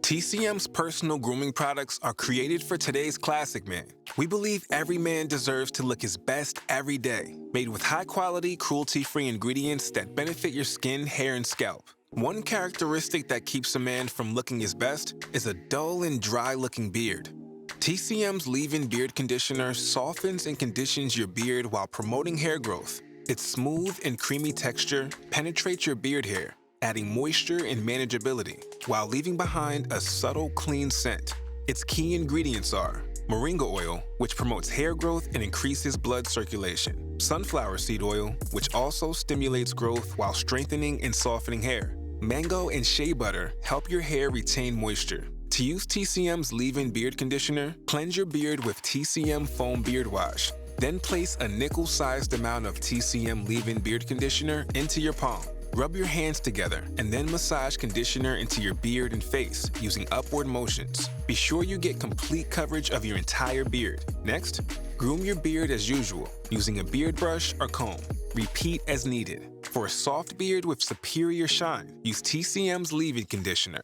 TCM's personal grooming products are created for today's classic man. We believe every man deserves to look his best every day, made with high-quality, cruelty-free ingredients that benefit your skin, hair, and scalp. One characteristic that keeps a man from looking his best is a dull and dry-looking beard. TCM's leave-in beard conditioner softens and conditions your beard while promoting hair growth. Its smooth and creamy texture penetrates your beard hair, adding moisture and manageability, while leaving behind a subtle, clean scent. Its key ingredients are moringa oil, which promotes hair growth and increases blood circulation; sunflower seed oil, which also stimulates growth while strengthening and softening hair; mango and shea butter help your hair retain moisture. To use TCM's leave-in beard conditioner, cleanse your beard with TCM Foam Beard Wash. Then place a nickel-sized amount of TCM leave-in beard conditioner into your palm. Rub your hands together and then massage conditioner into your beard and face using upward motions. Be sure you get complete coverage of your entire beard. Next, groom your beard as usual using a beard brush or comb. Repeat as needed. For a soft beard with superior shine, use TCM's leave-in conditioner.